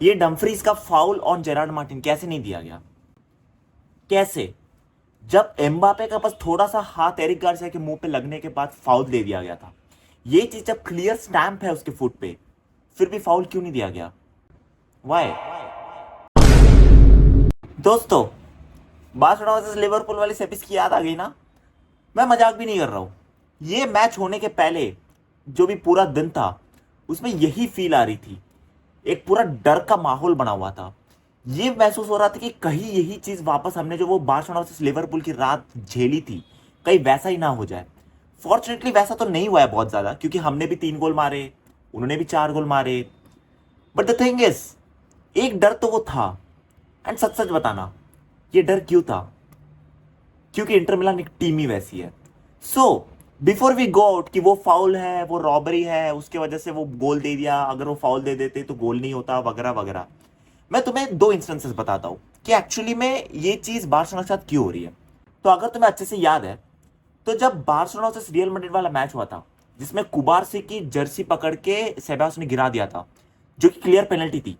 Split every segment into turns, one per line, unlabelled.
ये डम्फ्रीज का foul on Gerrard Martin कैसे नहीं दिया गया? कैसे? जब एम्बापे का बस थोड़ा सा हाथ एरिक गार्सिया के मुंह पे लगने के बाद फाउल दे दिया गया था। ये चीज जब क्लियर स्टैंप है उसके फुट पे, फिर भी फाउल क्यों नहीं दिया गया? वाई? दोस्तों, बार्सिलोना वर्सेस लिवरपूल वाली सेमीज की याद आ गई ना? मैं मजाक भी नहीं कर रहा हूं। ये मैच होने के पहले जो भी पूरा दिन था उसमें यही फील आ रही थी। एक पूरा डर का माहौल बना हुआ था। ये महसूस हो रहा था कि कहीं यही चीज वापस हमने जो वो बार्सिलोना वर्सेस लिवरपूल की रात झेली थी, कहीं वैसा ही ना हो जाए। फॉर्चुनेटली वैसा तो नहीं हुआ है बहुत ज्यादा, क्योंकि हमने भी 3 गोल मारे, उन्होंने भी 4 गोल मारे। बट द थिंग इज, एक डर तो वो था। एंड सच सच बताना, ये डर क्यों था? क्योंकि इंटर मिलान एक टीम ही वैसी है। So before we go out कि वो फाउल है, वो रॉबरी है, उसके वजह से वो गोल दे दिया, अगर वो फाउल दे देते तो गोल नहीं होता, वगैरह वगैरह, मैं तुम्हें 2 इंस्टेंसेस बताता हूं कि एक्चुअली में ये चीज बार्सिलोना के साथ क्यों हो रही है। तो अगर तुम्हें अच्छे से याद है, तो जब बार्सिलोना से रियल मैड्रिड वाला मैच हुआ था, जिसमें कुबारसी की जर्सी पकड़ के सेबास ने गिरा दिया था, जो कि क्लियर पेनल्टी थी,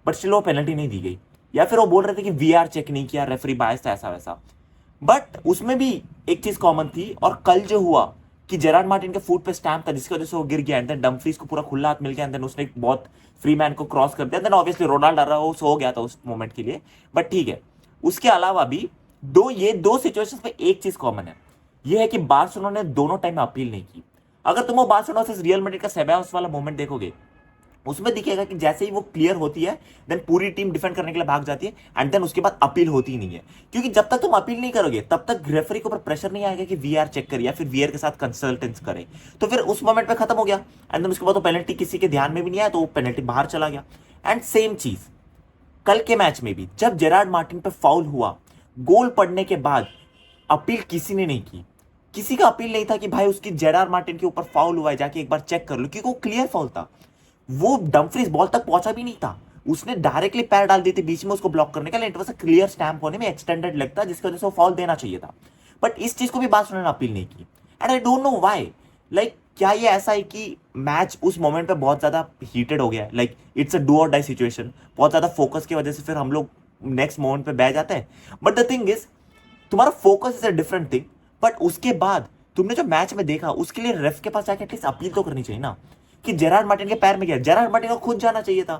बट स्टिल वो पेनल्टी नहीं दी गई, या फिर वो बोल रहे थे कि वीआर चेक नहीं किया, रेफरी बायस था, ऐसा वैसा। बट उसमें भी एक चीज कॉमन थी। और कल जो हुआ कि जेरार्ड मार्टिन के फुट पे स्टैम्प था, जिसकी वजह से वो गिर गया, एंड देन डम्फ्रीज को पूरा खुला हाथ मिल गया, एंड देन उसने एक बहुत फ्री मैन को क्रॉस कर दिया, देन ऑब्वियसली रोनाल्ड आ रहा वो सो गया था उस मोमेंट के लिए। बट ठीक है, उसके अलावा भी ये दो सिचुएशंस में एक चीज कॉमन है। ये है कि बार्सिलोना ने दोनों टाइम में अपील नहीं की। अगर तुम वो बार्सिलोना से रियल मैड्रिड का सेबायोस वाला मोमेंट देखोगे, उसमें दिखेगा कि जैसे ही वो क्लियर होती है, देन पूरी टीम डिफेंड करने के लिए भाग जाती है, एंड देन उसके बाद अपील होती ही नहीं है। क्योंकि जब तक तुम अपील नहीं करोगे, तब तक रेफरी के ऊपर प्रेशर नहीं आएगा कि वीआर चेक करे या फिर वीआर के साथ कंसल्टेंस करे। तो फिर उस मोमेंट पे खत्म हो गया, एंड देन उसके बाद तो पेनल्टी किसी के ध्यान में भी नहीं आया, तो वो पेनल्टी बाहर चला गया। एंड सेम चीज कल के मैच में भी, जब जेरार्ड मार्टिन पे फाउल हुआ, गोल पड़ने के बाद अपील किसी ने नहीं की। किसी का अपील नहीं था कि भाई उसकी जेरार्ड मार्टिन के ऊपर फाउल हुआ है, जाके एक बार चेक कर लो, क्योंकि वो क्लियर फाउल था। वो डम्फ्रीज बॉल तक पहुंचा भी नहीं था, उसने डायरेक्टली पैर डाल दी थी बीच में उसको ब्लॉक करने के लिए। It was a clear stamp होने में एक्सटेंडेड लेग था, जिसकी वजह से वो फॉल देना चाहिए था। बट इस चीज को भी बार्सिलोना ने अपील नहीं की, and I don't know why. Like क्या ये ऐसा है कि मैच उस मोमेंट पे बहुत ज्यादा हीटेड हो गया है, लाइक इट्स अ डू और डाई सिचुएशन, बहुत ज्यादा फोकस की वजह से फिर हम लोग नेक्स्ट मोमेंट पे बह जाते हैं। बट द थिंग इज, तुम्हारा focus is a different thing, but उसके बाद तुमने जो मैच में देखा, उसके लिए रेफ के पास जाके एटलीस्ट अपील तो करनी चाहिए ना, कि जेरार्ड मार्टिन के पैर में गया। जेरार्ड मार्टिन को खुद जाना चाहिए था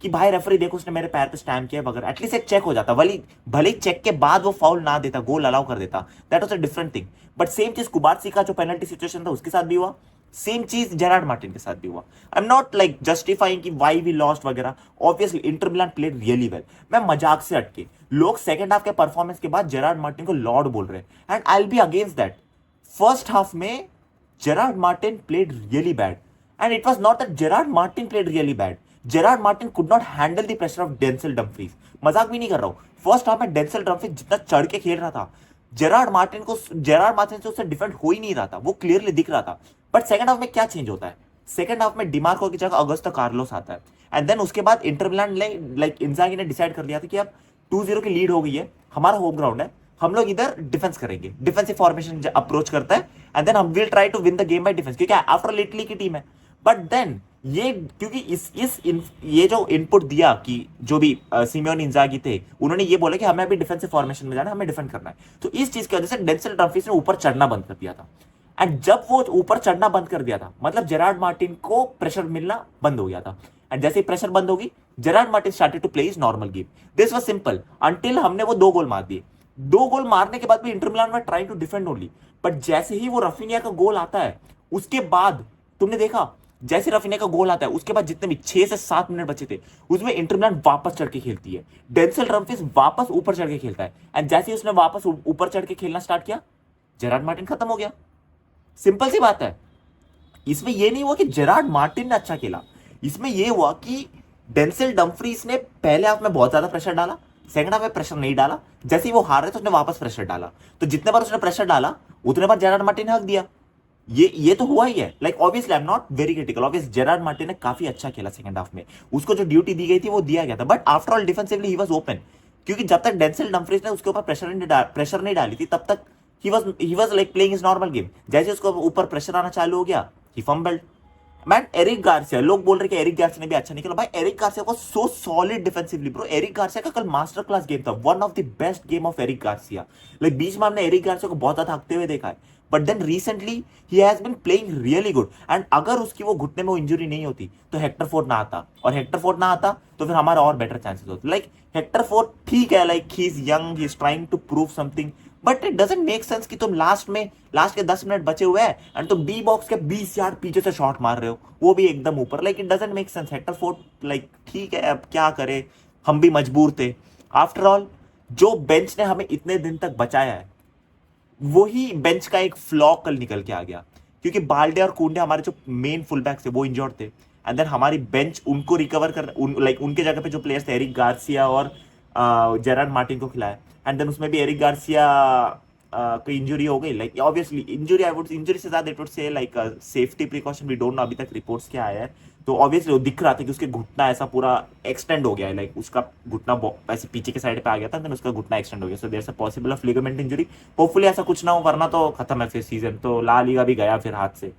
कि भाई रेफरी देखो उसने मेरे पैर पे स्टैम्प किया वगैरह, एटलीस्ट एक चेक हो जाता। भले भले चेक के बाद वो फाउल ना देता, गोल अलाउ कर देता, that was a different thing. But same चीज कुबार्सी का जो पेनल्टी सिचुएशन था उसके साथ भी हुआ, सेम चीज जेरार्ड मार्टिन के साथ भी हुआ। आई एम नॉट लाइक जस्टिफाइंग कि व्हाई वी लॉस्ट वगैरह, obviously inter Milan played really well. मैं मजाक से हटके, लोग सेकंड हाफ के परफॉर्मेंस के बाद जेरार्ड मार्टिन को लॉर्ड बोल रहे हैं, and I will be against that. First half में Gerard Martin played really bad. And it was not that Gerard Martin played really bad. Gerard Martin could not handle the pressure of Denzel Dumfries. मजाक भी नहीं कर रहा हूँ। First half में डेंसल Dumfries जितना चढ़ के खेल रहा था, जेरार्ड मार्टिन से उससे डिफेंड हो ही नहीं रहा था, वो क्लियरली दिख रहा था। बट सेकंड हाफ में क्या चेंज होता है? सेकंड हाफ में डिमार्को की जगह अगुस्तो कार्लोस आता है, एंड देन उसके बाद इंटर मिलान लाइक इंजागी ने डिसाइड कर लिया था कि अब 2-0 की लीड हो गई है, हमारा होम ग्राउंड है, हम लोग इधर डिफेंस करेंगे, डिफेंसिव फॉर्मेशन अप्रोच करता है, एंड देन हम will try to win the game by defence, क्योंकि आफ्टर इटली की टीम है। बट देन ये क्योंकि ये जो इनपुट दिया कि जो भी सिमियोन इंजागी थे, उन्होंने ये बोला कि हमें अभी डिफेंसिव फॉर्मेशन में जाना है, हमें डिफेंड करना है। तो इस चीज की वजह से डेंसल डम्फ्रीज ने ऊपर चढ़ना बंद कर दिया था, एंड जब वो ऊपर चढ़ना बंद कर दिया था, मतलब जेरार्ड मार्टिन को प्रेशर मिलना बंद हो गया था। एंड जैसे ही प्रेशर बंद होगी, Gerrard Martin started to play his normal game. This was simple until हमने वो 2 गोल मार दिए। 2 गोल मारने के बाद भी इंटर मिलान में trying to defend only, but जैसे ही वो रफीनिया का गोल आता है, उसके बाद तुमने देखा, जैसे रफीनिया का गोल आता है उसके बाद जितने भी 6 से 7 मिनट बचे थे, उसमें इंटर मिलान वापस चढ़ के खेलती है। डेंसल डम्फ्रीज वापस ऊपर चढ़ के खेलता है, एंड जैसे ही उसने वापस ऊपर चढ़ के खेलना स्टार्ट किया, जेरार्ड मार्टिन खत्म हो गया। सिंपल सी बात है। इसमें यह नहीं हुआ कि जेरार्ड मार्टिन ने अच्छा खेला, इसमें यह हुआ कि डेंसल डम्फ्रीज ने पहले हाफ में बहुत ज्यादा प्रेशर डाला, सेकंड हाफ में प्रेशर नहीं डाला। जैसे ही वो हार रहे तो उसने वापस प्रेशर डाला, तो जितने बार उसने प्रेशर डाला उतने बार जेरार्ड मार्टिन ने हक दिया। ये तो हुआ ही है। Like obviously I am not very critical, obviously Gerrard Martin ने काफी अच्छा खेला सेकंड हाफ में, उसको जो ड्यूटी दी गई थी वो दिया गया था। But after all defensively he was open, क्योंकि जब तक डेंसल डम्फ्रीज ने उसके ऊपर प्रेशर नहीं डाली थी, तब तक he was like playing his normal game. जैसे उसको ऊपर प्रेशर आना चालू हो गया, ही फंबल्ड, मैन एरिक गार्सिया, लोग बोल रहे कि एरिक गार्सिया ने भी अच्छा नहीं खेला। भाई Eric Garcia was so solid defensively bro. Eric Garcia का कल मास्टर क्लास गेम था, one of the best game of Eric Garcia. Like बीच में हमने एरिक गार्सिया को बहुत ज्यादा थकते हुए देखा है, but then recently he has been playing really good. And अगर उसकी वो घुटने में वो इंजरी नहीं होती तो हेक्टर फोर्ड ना आता, और हेक्टर फोर्ड ना आता तो फिर हमारा और बेटर चांसेस होते। लाइक हेक्टर फोर्ड ठीक है, like he is young, he is trying to prove something, but it doesn't make sense कि तुम लास्ट के 10 मिनट बचे हुए हैं एंड तुम डी बॉक्स के 20 यार्ड पीछे से शॉट मार रहे हो, वो भी एकदम ऊपर। Like it doesn't make sense. Hector Ford like ठीक है, अब क्या करे, हम भी मजबूर थे। आफ्टर ऑल जो बेंच ने हमें इतने दिन तक बचाया है, वही बेंच का एक फ्लॉ कल निकल के आ गया, क्योंकि बाल्डे और कुंडे हमारे जो मेन फुल बैक थे वो इंजर्ड थे, एंड देन हमारी बेंच उनको रिकवर कर लाइक उनके जगह पे जो प्लेयर्स थे एरिक गार्सिया और जेरार्ड मार्टिन को खिलाया, एंड देन उसमें भी एरिक गार्सिया को इंजरी हो गई। लाइक ऑब्वियसली इंजरी से ज्यादा it would say like safety precaution, we don't know अभी तक रिपोर्ट्स क्या आया है। तो ऑब्वियसली वो दिख रहा था कि उसके घुटना ऐसा पूरा एक्सटेंड हो गया है, लाइक उसका घुटना ऐसे पीछे के साइड पे आ गया था, देन उसका घुटना एक्सटेंड हो गया। So there is a possible of ligament injury. Hopefully ऐसा कुछ ना हो, वरना तो खत्म है फिर सीजन, तो ला लीगा भी गया फिर हाथ से।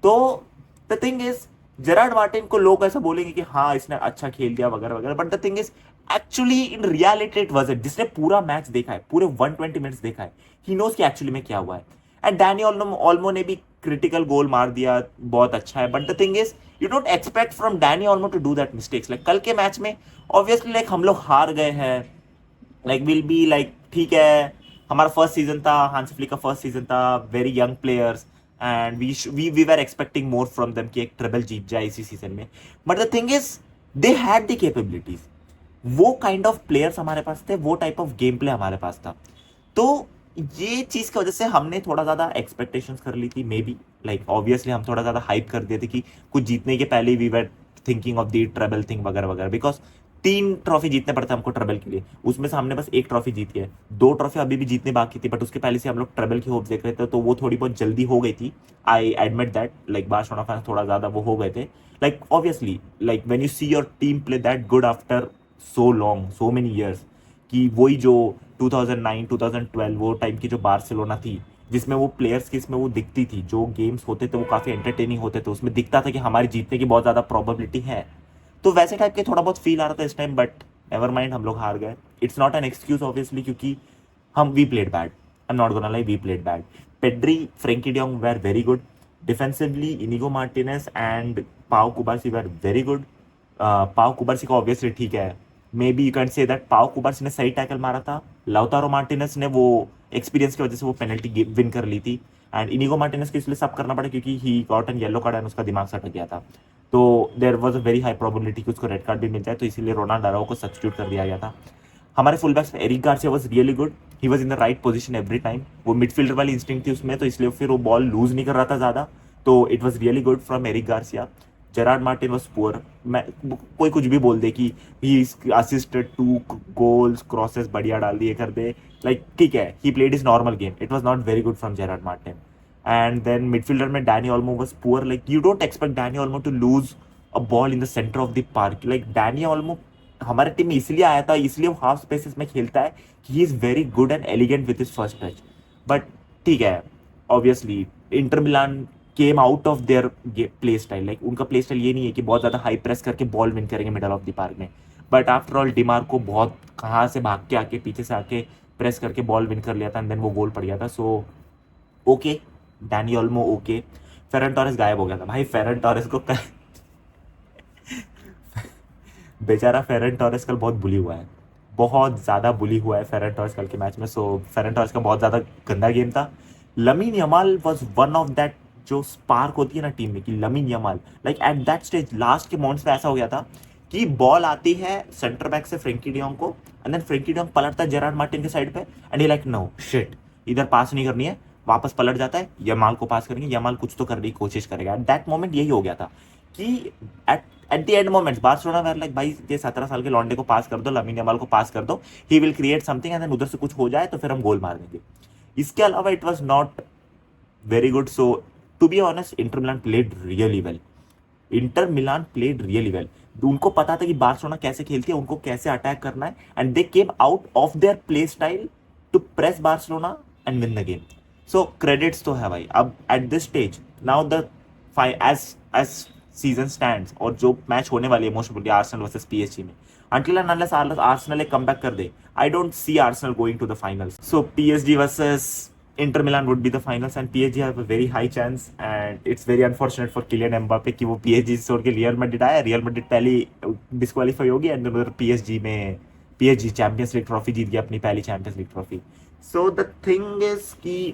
तो the thing is Gerrard Martin को लोग ऐसा बोलेंगे कि हाँ इसने अच्छा खेल दिया वगैरह वगैरह, but the thing is actually in reality it wasn't. जिसने पूरा मैच देखा है, पूरे 120 मिनट्स देखा है, ही नोज कि एक्चुअली में क्या हुआ है। एंड डैनी ऑल्मो ने भी क्रिटिकल गोल मार दिया, बहुत अच्छा है, but the thing is you don't expect from Dani Olmo to do that mistakes. Like कल के मैच में ऑब्वियसली लाइक हम लोग हार गए हैं, लाइक विल बी लाइक ठीक है, हमारा फर्स्ट सीजन था, हांसी फ्लिक का फर्स्ट सीजन था, very young players, and we were expecting more from them कि एक ट्रिबल जीत जाए इसी सीजन में। But the thing is they had the capabilities, वो काइंड ऑफ प्लेयर्स हमारे पास थे, वो टाइप ऑफ गेम प्ले हमारे पास था। तो ये चीज की वजह से हमने थोड़ा ज्यादा एक्सपेक्टेशंस कर ली थी, मे बी लाइक ऑब्वियसली हम थोड़ा ज्यादा हाइप कर दिए थे कि कुछ जीतने के पहले we were thinking of the treble thing वगैरह वगैरह, बिकॉज 3 ट्रॉफी जीतने पड़ते हमको ट्रेबल के लिए, उसमें से हमने बस 1 ट्रॉफी जीती है, 2 ट्रॉफी अभी भी जीतनी बाकी थी, बट उसके पहले से हम लोग ट्रेबल की होप देख रहे थे, तो वो थोड़ी बहुत जल्दी हो गई थी। I admit that, like Barcelona fans थोड़ा ज्यादा वो हो गए थे। Like obviously like when you see your team play that good after so long, so many years, कि वही जो 2009 2012 वो टाइम की जो बार्सिलोना थी, जिसमें वो प्लेयर्स की इसमें वो दिखती थी, जो गेम्स होते थे वो काफ़ी एंटरटेनिंग होते थे, उसमें दिखता था कि हमारी जीतने की बहुत ज़्यादा प्रोबेबिलिटी है। तो वैसे टाइप के थोड़ा बहुत फील आ रहा था इस टाइम, बट नेवर माइंड, हम लोग हार गए। It's not an excuse obviously, क्योंकि हम we played bad, I am not gonna lie, we played bad. Pedri, Frenkie de Jong were very good defensively, Inigo Martinez and Pau Cubarsi where very good. पाओ कुबार्सी का obviously ठीक है, may be you can say that पाओ कुबार्सी ने सही tackle मारा था, Lautaro Martinez ने वो एक्सपीरियंस की वजह से वो पेनल्टी विन कर ली थी, एंड इनिगो मार्टिनेस को इसलिए सब करना पड़ा क्योंकि he got an yellow card and उसका दिमाग सटक गया था, तो there was a very high probability कि उसको रेड कार्ड भी मिल जाए, तो इसीलिए रोनाल्ड अराओ को सब्स्टिट्यूट कर दिया गया था। हमारे फुल बैक्स में Eric Garcia was really good, he was in the right position every time, वो मिडफील्डर वाली इंस्टिंक्ट थी उसमें, तो इसलिए फिर वो बॉल लूज नहीं कर रहा था ज़्यादा, तो it was really good from Eric Garcia. Gerard Martin was poor, मैं कोई कुछ भी बोल दे कि ही असिस्टेड 2 गोल्स, क्रॉसेस बढ़िया डाल दिए कर दे, लाइक ठीक है, he played is normal game, it was not very good from Gerard Martin. And then midfielder में Dani Olmo was poor, like you don't expect Dani Olmo to lose a ball in the centre of the park. Like Dani Olmo हमारे team में इसलिए आया था, इसलिए वो half spaces में खेलता है कि he is very good and elegant with his first touch. But ठीक है, obviously Inter Milan came out of their play style, like उनका प्ले स्टाइल ये नहीं है कि बहुत ज़्यादा हाई प्रेस करके बॉल विन करेंगे मिडल ऑफ द पार्क में, बट आफ्टर ऑल डिमार को बहुत कहाँ से भाग के आके पीछे से आके प्रेस करके बॉल विन कर लिया था, एंड देन वो गोल पड़ गया था। So okay, Dani Olmo okay. Ferran Torres गायब हो गया था भाई, फेरन टोरेस को बेचारा फेरन टोरेस कल बहुत बुली हुआ है, बहुत ज़्यादा बुली हुआ है फेरन टोरेस कल के मैच में। सो फेरन टोरेस का बहुत ज़्यादा गंदा गेम था। Lamine Yamal was one of that जो स्पार्क होती है ना टीम में, कि Lamine Yamal like at that stage last के मोमेंट्स पे ऐसा हो गया था कि बॉल आती है सेंटर बैक से फ्रेंकी डियोंग को, एंड देन फ्रेंकी डियोंग पलटता है जेरार्ड मार्टिन के साइड पे, and he like no shit, इधर पास नहीं करनी है, वापस पलट जाता है, यमाल को पास करेंगे, यमाल कुछ तो करने की कोशिश करेगा। एट दैट मोमेंट यही हो गया था कि at the end moments Barcelona were like भाई ये 17 साल के लॉन्डे को पास कर दो, लमीन यमाल को पास कर दो, he will create something, and then उधर से कुछ हो जाए तो फिर हम गोल मार देंगे। इसके अलावा it was not very good. So to be honest, Inter Milan played really well, Inter Milan played really well. उनको पता था कि बार्सिलोना कैसे खेलती है, उनको कैसे अटैक करना है, and they came out of their play style to press Barcelona and win the game. So credits तो है भाई। अब at this stage now the as season stands और जो मैच होने वाली है most probably Arsenal versus PSG में, until and unless आर्सेनल एक कमबैक कर दे, I don't see Arsenal going to the finals. So PSG versus Inter Milan would be the finals and PSG have a very high chance. And it's very unfortunate for Kylian Mbappe कि वो PSG छोड़ के Real Madrid आया. Real Madrid पहली disqualify होगी and उधर PSG champions league trophy जीत गया, अपनी पहली champions league trophy. So the thing is कि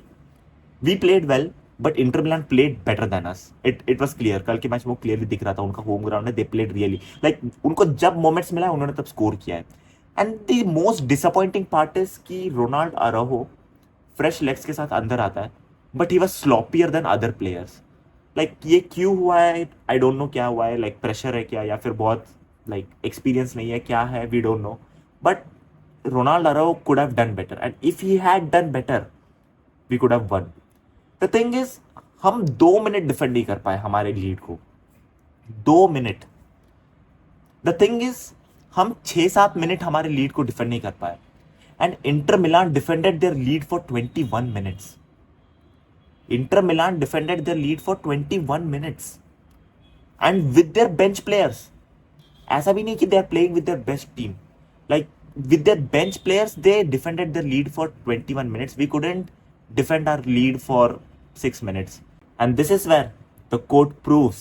we played well but Inter Milan played better than us. It was clear. कल के मैच में वो क्लियरली दिख रहा था. उनका होम ग्राउंड है, दे प्लेड रियली लाइक उनको जब मोमेंट्स मिला है उन्होंने तब स्कोर किया है. And the most disappointing part is कि रोनाल्ड अराहो फ्रेश लेग्स के साथ अंदर आता है but he was sloppier than other players. Like ये क्यों हुआ है आई डोंट नो. क्या हुआ है, लाइक प्रेशर है क्या, या फिर बहुत लाइक एक्सपीरियंस नहीं है, क्या है, we don't know. But Ronald Araujo could have done better and if he had done better we could have won. The thing is हम 2 मिनट डिफेंड नहीं कर पाए हमारे लीड को. 2 मिनट. द थिंग इज हम 6-7 मिनट हमारे lead को defend नहीं कर पाए and Inter Milan defended their lead for 21 minutes. Inter Milan defended their lead for 21 minutes and with their bench players. ऐसा भी नहीं कि they are playing with their best team. Like with their bench players they defended their lead for 21 minutes. We couldn't defend our lead for 6 minutes. And this is where the quote proves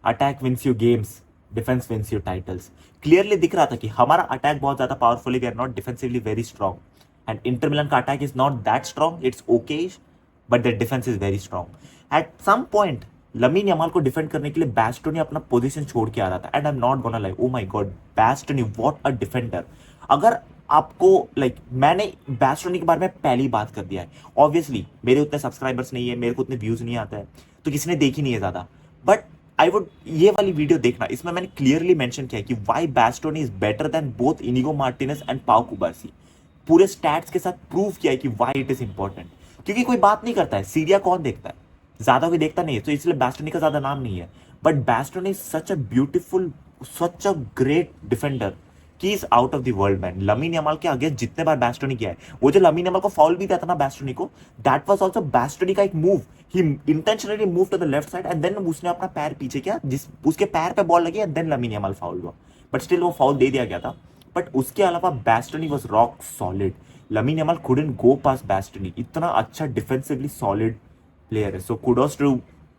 attack wins you games, defense wins you titles. Clearly दिख रहा था कि हमारा attack बहुत ज्यादा powerful है, we are not defensively very strong. And Inter Milan का attack is not that strong, it's okay, but their defense is very strong. At some point Lamine Yamal को डिफेंड करने के लिए बैस्टोनी अपना पोजीशन छोड़ के आ रहा था. And I am not gonna like, oh my God, Bastoni what a defender. अगर आपको मैंने बैस्टोनी के बारे में पहली बात कर दिया है. ऑब्वियसली मेरे उतने सब्सक्राइबर्स नहीं है, मेरे को उतने व्यूज नहीं आता है, तो किसी ने देखी नहीं है ज्यादा. बट आई वुड ये वाली वीडियो देखना, इसमें मैंने क्लियरली मेंशन किया है कि why Bastoni is better than both Inigo Martinez and Pau Cubarsi. पूरे स्टैट्स के साथ प्रूव किया है कि व्हाई इट इज इंपॉर्टेंट. क्योंकि कोई बात नहीं करता है, सीरिया कौन देखता है, ज्यादा कोई देखता नहीं है, तो इसलिए बैस्टोनी का ज्यादा नाम नहीं है. But Bastoni is such a beautiful, such a great defender कि is out of the world man. Lamine Yamal के आगे जितने बार बैस्टोनी किया है, वो जो लमीन यमाल को फाउल भी दिया था ना बैस्टोनी को, दैट वाज आल्सो बैस्टोनी का एक move. He intentionally move to the left side and then उसने अपना पैर पीछे किया, जिस उसके पैर पे बॉल लगी and then Lamine Yamal foul हुआ. बट स्टिल वो फाउल दे दिया गया था. बट उसके अलावा Bastoni was rock solid. Lamine Yamal couldn't go past Bastoni. इतना अच्छा डिफेंसिवली सॉलिड player है. So kudos to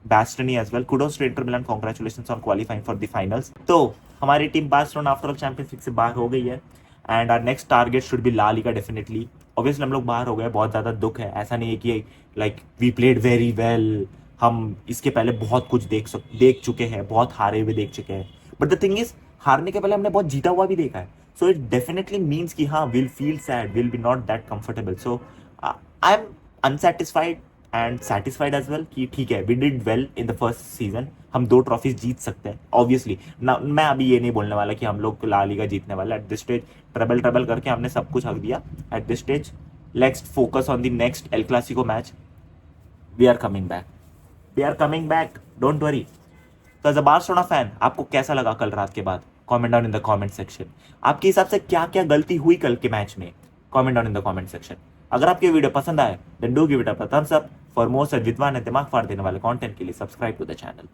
Bastoni as well. Kudos to Inter Milan. Congratulations on qualifying for the finals. तो हमारी team Barcelona after all Champions League से बाहर हो गई है and our next target should be La Liga definitely. Obviously हम लोग बाहर हो गए, बहुत ज़्यादा दुख है. ऐसा नहीं है कि like we played very well, हम इसके पहले बहुत कुछ देख चुके हैं, बहुत हारे हुए देख चुके हैं. बट द थिंग इज हारने के पहले हमने बहुत जीता हुआ भी देखा है. सो इट डेफिनेटली मीन्स कि हाँ, will feel sad, will be not that comfortable. So I am unsatisfied and satisfied as well कि ठीक है, we did well in the first season. हम 2 ट्रॉफीज जीत सकते हैं ऑब्वियसली ना. मैं अभी ये नहीं बोलने वाला कि हम लोग ला लीगा जीतने वाला. एट दिस स्टेज ट्रबल करके हमने सब कुछ हक दिया. At this stage let's focus on the next El Clasico match. We are coming back, don't worry. तो एज अ बार्सिलोना फैन आपको कैसा लगा कल रात के बाद? Comment down in the comment section. आपके हिसाब से क्या क्या गलती हुई कल के मैच में? Comment down in the comment section. अगर आपको वीडियो पसंद आए then do give it a thumbs up. For more such विद्वान है दिमाग फाड़ देने वाले कंटेंट के लिए सब्सक्राइब टू द चैनल.